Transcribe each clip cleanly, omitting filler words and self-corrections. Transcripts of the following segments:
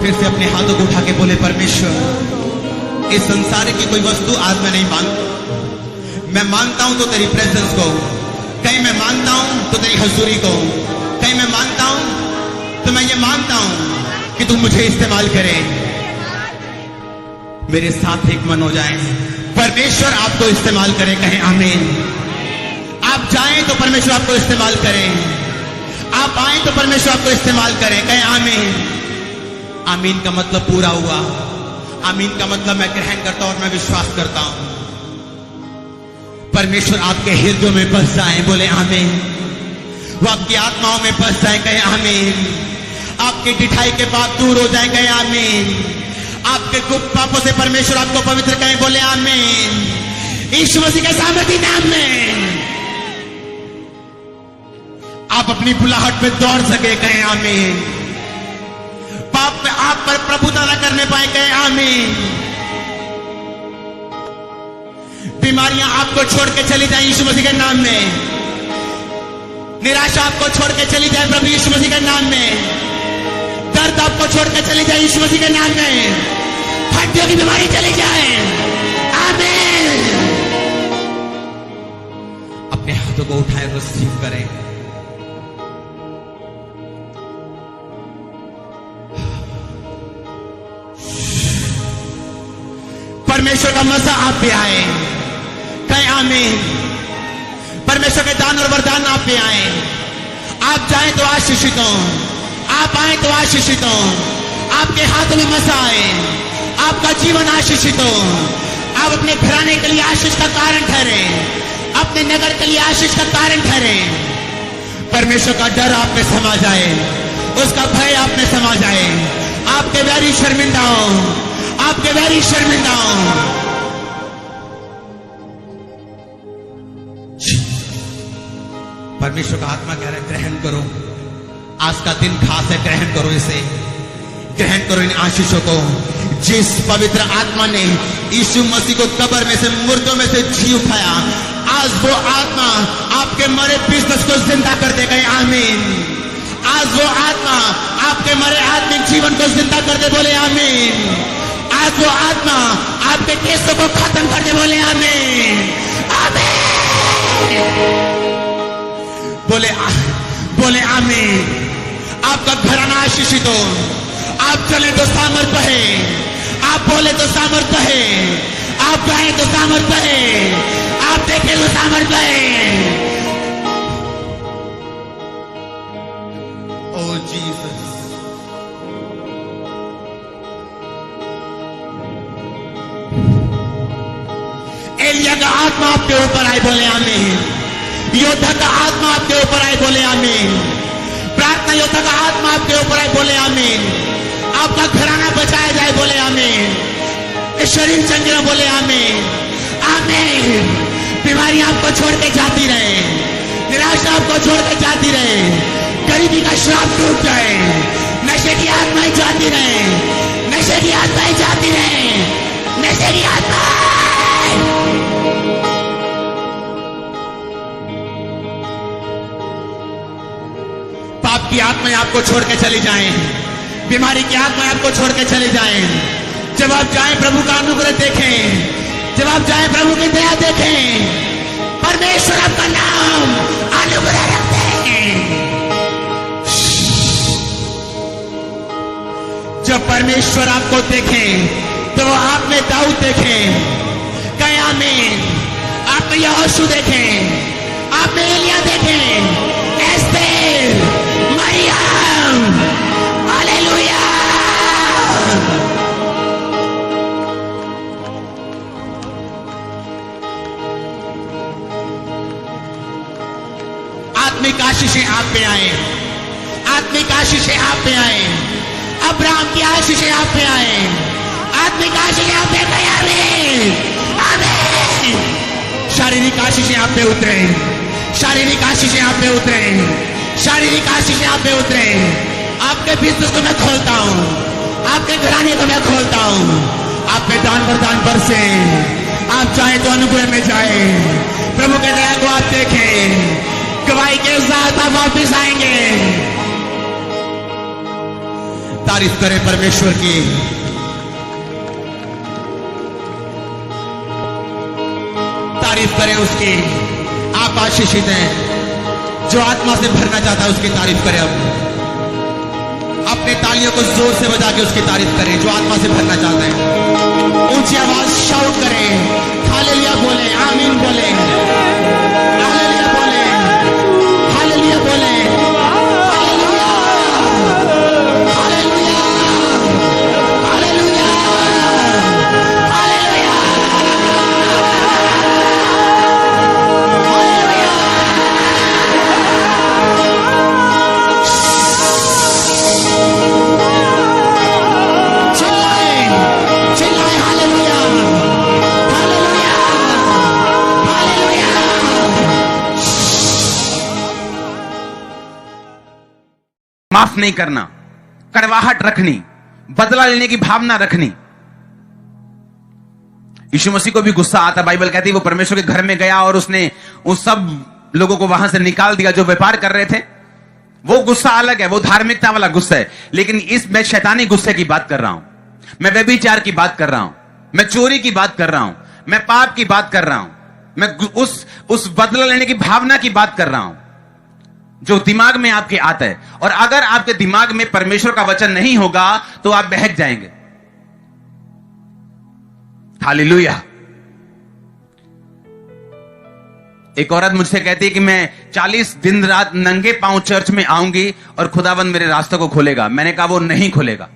फिर से अपने हाथों को उठा के बोले, परमेश्वर, इस संसार की कोई वस्तु आज मैं नहीं मांगता। मैं मांगता हूं तो तेरी प्रेजेंस को, कहीं मैं मांगता हूं तो तेरी हजूरी को, कहीं मैं मांगता हूं तो मैं ये मांगता हूं कि तू मुझे इस्तेमाल करे, मेरे साथ एक मन हो जाए। परमेश्वर आपको इस्तेमाल करे, कहें आमीन। आप जाएं तो परमेश्वर आपको इस्तेमाल करें, आप आए तो परमेश्वर आपको इस्तेमाल करें, कहें आमीन। आमीन का मतलब पूरा हुआ। आमीन का मतलब मैं ग्रहण करता हूं और मैं विश्वास करता हूं। परमेश्वर आपके हृदयों में बस जाए, बोले आमीन। वो आपकी आत्माओं में बस जाए, कहें आमीन। आपकी ढिठाई के पाप दूर हो जाए, कहें आमीन। आपके गुप्त पापों से परमेश्वर आपको पवित्र कहें, बोले आमीन। यीशु मसीह के सामर्थी नाम में आप अपनी बुलाहट में दौड़ सके, कहें आमीन। पाप में आप पर प्रभुता न करने पाए, कहें आमीन। बीमारियां आपको छोड़ के चली जाए यीशु मसीह के नाम में। निराशा आपको छोड़ के चली जाए प्रभु यीशु मसीह के नाम में। दर्द आपको छोड़ के चली जाए यीशु मसीह के नाम में। हड्डियों की बीमारी चली जाए, आमीन। अपने हाथों को उठाए, रिसीव करें। परमेश्वर का मजा आप पे आए, कहें आमीन। परमेश्वर के दान और वरदान आप पे आए। आप जाएं तो आशीषित हो, आप आए तो आशीषित हो। आपके हाथों में मजा आए, आपका जीवन आशीषित हो। आप अपने घराने के लिए आशीष का कारण ठहरे, अपने नगर के लिए आशीष का कारण ठहरे। परमेश्वर का डर आप में समा जाए, उसका भय आप में समा जाए। आपके वैरी शर्मिंदा हो, आपके वैरी शर्मिंदा हो। परमेश्वर का आत्मा कह रहा है, ग्रहण करो। आज का दिन खास है, ग्रहण करो इसे, ग्रहण करो इन आशीषों को। जिस पवित्र आत्मा ने यीशु मसीह को कब्र में से, मुर्दों में से जी उठाया, आज वो आत्मा आपके मरे बिजनेस को जिंदा कर देगा, आमीन। आज वो आत्मा आपके मरे आत्मिक जीवन को जिंदा कर दे, बोले आमीन। आज वो आत्मा आपके केसों को खत्म कर दे, बोले आमीन, आमीन। बोले आमीन। आपका घराना आशीषित हो। आप चले तो सामर्थ्य है, आप बोले तो सामर्थ्य है, आप गाएं तो सामर्थ्य है, आप देखें तो सामर्थ्य है। ओ जीसस, एलिया का आत्मा आपके ऊपर आए, बोले आमीन। योद्धा का आत्मा आपके ऊपर आए, बोले आमीन। प्रार्थना योद्धा का आत्मा आपके ऊपर आए, बोले आमीन। आपका घराना बचाया जाए, बोले आमीन। शरीर चंगे, बोले आमीन, आमीन। बीमारियां आपको छोड़ के जाती रहे, निराशा आपको छोड़ के जाती रहे, गरीबी का श्राप टूट जाए, नशे की आत्माएं जाती रहे, नशे की आत्माएं जाती रहे, नशे की आत्माएं। पाप की आत्माएं आपको छोड़ के चली जाएं, बीमारी की आत्माएं आपको छोड़ के चली जाएं। जब आप जाएं प्रभु का अनुग्रह देखें, जब आप जाएं प्रभु की दया देखें। परमेश्वर आपका नाम अनुग्रह रखते हैं। जब परमेश्वर आपको देखें तो वो आप में दाऊद देखें, कहें आमीन। आप में यहोशू देखें, आप में एलिया देखें, एस्तेर, मरियम, हालेलुया। आत्मिक आशीषें आप पे आए, आत्मिक आशीषें आप पे आए। अब्राहम की आशीषें आप पे आए, आत्मिक आशीषें आप पे आए, आमीन। शारीरिक आशीषें आप पे उतरे, शारीरिक आशीषें आप पे उतरे, शारीरिक आशीषें आप पे उतरे। आपके बिजनेस को मैं खोलता हूं, आपके घराने को मैं खोलता हूं। आप पे दान वरदान बरसे, आप चाहे तो अनुग्रह में जाए। प्रभु के दया को आप देखें, गवाही के साथ आप वापिस आएंगे। तारीफ करें परमेश्वर की। तारीफ करें उसकी। आप आशीषित हैं। जो आत्मा से भरना चाहता है उसकी तारीफ करें। अब अपने तालियों को जोर से बजा के उसकी तारीफ करें। जो आत्मा से भरना चाहता है ऊंची आवाज शाउट करें, हालेलुया बोले, आमीन बोले, हालेलुया बोले, हालेलुया बोले, हालेलुया, हालेलुया, हालेलुया, हालेलुया, चिल्लाएं, चिल्लाएं, हालेलुया, हालेलुया, हालेलुया। माफ नहीं करना, कड़वाहट रखनी, बदला लेने की भावना रखनी। यीशु मसीह को भी गुस्सा आता। बाइबल कहती है वो परमेश्वर के घर में गया और उसने उस सब लोगों को वहां से निकाल दिया जो व्यापार कर रहे थे। वो गुस्सा अलग है, वो धार्मिकता वाला गुस्सा है। लेकिन मैं शैतानी गुस्से की बात कर रहा हूं, मैं व्यभिचार की बात कर रहा हूं, मैं चोरी की बात कर रहा हूं, मैं पाप की बात कर रहा हूं, मैं उस बदला लेने की भावना की बात कर रहा हूं जो दिमाग में आपके आता है। और अगर आपके दिमाग में परमेश्वर का वचन नहीं होगा तो आप बहक जाएंगे। हालेलुया। एक औरत मुझसे कहती है कि मैं 40 दिन रात नंगे पांव चर्च में आऊंगी और खुदावंद मेरे रास्तों को खोलेगा। मैंने कहा वो नहीं खोलेगा,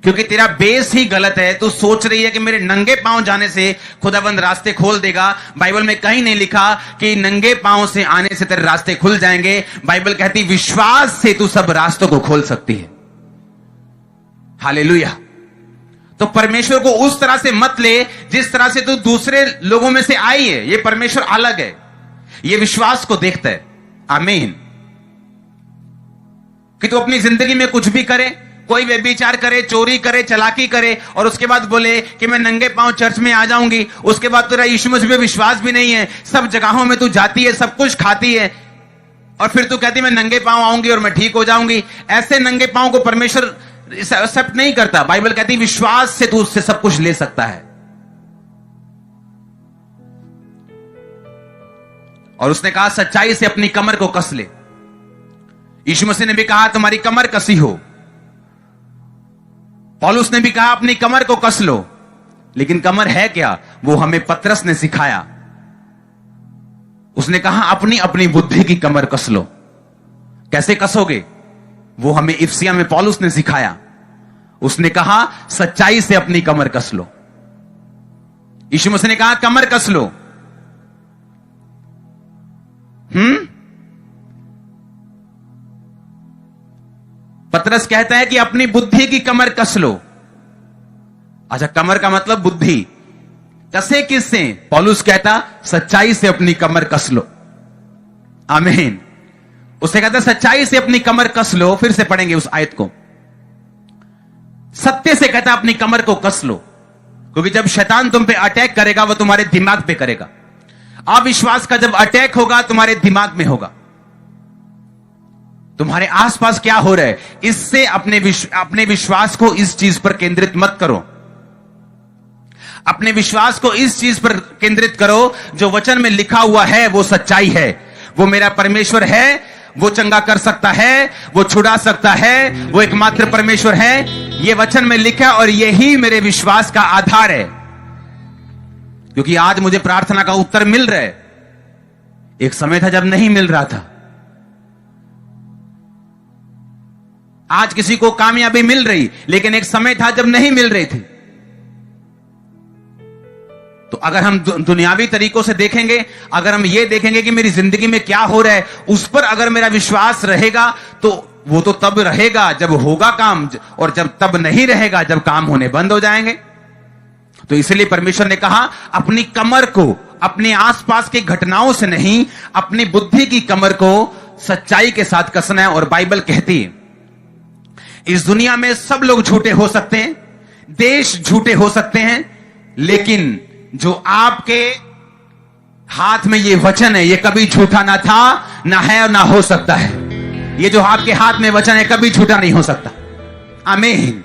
क्योंकि तेरा बेस ही गलत है। तू सोच रही है कि मेरे नंगे पांव जाने से खुदावंद रास्ते खोल देगा। बाइबल में कहीं नहीं लिखा कि नंगे पांव से आने से तेरे रास्ते खुल जाएंगे। बाइबल कहती विश्वास से तू सब रास्तों को खोल सकती है। हालेलुया। तो परमेश्वर को उस तरह से मत ले जिस तरह से तू दूसरे लोगों में से आई है। ये परमेश्वर अलग है, ये विश्वास को देखता है। आमीन। कि तू अपनी जिंदगी में कुछ भी करे, कोई व्यभिचार करे, चोरी करे, चालाकी करे और उसके बाद बोले कि मैं नंगे पांव चर्च में आ जाऊंगी। उसके बाद तेरा यीशु मसीह पे विश्वास भी नहीं है, सब जगहों में तू जाती है, सब कुछ खाती है और फिर तू कहती मैं नंगे पांव आऊंगी और मैं ठीक हो जाऊंगी। ऐसे नंगे पांव को परमेश्वर एक्सेप्ट नहीं करता। बाइबल कहती विश्वास से तू उससे सब कुछ ले सकता है। और उसने कहा सच्चाई से अपनी कमर को कस ले। यीशु मसीह ने भी कहा तुम्हारी कमर कसी हो। पौलुस ने भी कहा अपनी कमर को कस लो। लेकिन कमर है क्या, वो हमें पतरस ने सिखाया। उसने कहा अपनी अपनी बुद्धि की कमर कस लो। कैसे कसोगे, वो हमें इफिसिया में पौलुस ने सिखाया। उसने कहा सच्चाई से अपनी कमर कस लो। यीशु मसीह ने कहा कमर कस लो। पतरस कहता है कि अपनी बुद्धि की कमर कस लो। अच्छा, कमर का मतलब बुद्धि। कसे किससे? पौलुस कहता सच्चाई से अपनी कमर कस लो। आमीन। उसे कहता सच्चाई से अपनी कमर कस लो। फिर से पढ़ेंगे उस आयत को। सत्य से कहता अपनी कमर को कस लो, क्योंकि जब शैतान तुम पे अटैक करेगा वो तुम्हारे दिमाग पे करेगा। अविश्वास का जब अटैक होगा तुम्हारे दिमाग में होगा। तुम्हारे आसपास क्या हो रहा है, इससे अपने विश्वास को इस चीज पर केंद्रित मत करो। अपने विश्वास को इस चीज पर केंद्रित करो जो वचन में लिखा हुआ है वो सच्चाई है। वो मेरा परमेश्वर है, वो चंगा कर सकता है, वो छुड़ा सकता है, वो एकमात्र परमेश्वर है। ये वचन में लिखा और यही मेरे विश्वास का आधार है। क्योंकि आज मुझे प्रार्थना का उत्तर मिल रहा है। एक समय था जब नहीं मिल रहा था। आज किसी को कामयाबी मिल रही, लेकिन एक समय था जब नहीं मिल रही थी। तो अगर हम दुनियावी तरीकों से देखेंगे, अगर हम ये देखेंगे कि मेरी जिंदगी में क्या हो रहा है, उस पर अगर मेरा विश्वास रहेगा तो वो तो तब रहेगा जब होगा काम, और जब तब नहीं रहेगा जब काम होने बंद हो जाएंगे। तो इसलिए परमेश्वर ने कहा अपनी कमर को अपने आसपास की घटनाओं से नहीं, अपनी बुद्धि की कमर को सच्चाई के साथ कसना है। और बाइबल कहती है इस दुनिया में सब लोग झूठे हो सकते हैं, देश झूठे हो सकते हैं, लेकिन जो आपके हाथ में ये वचन है ये कभी झूठा ना था, ना है और ना हो सकता है। ये जो आपके हाथ में वचन है कभी झूठा नहीं हो सकता। आमीन।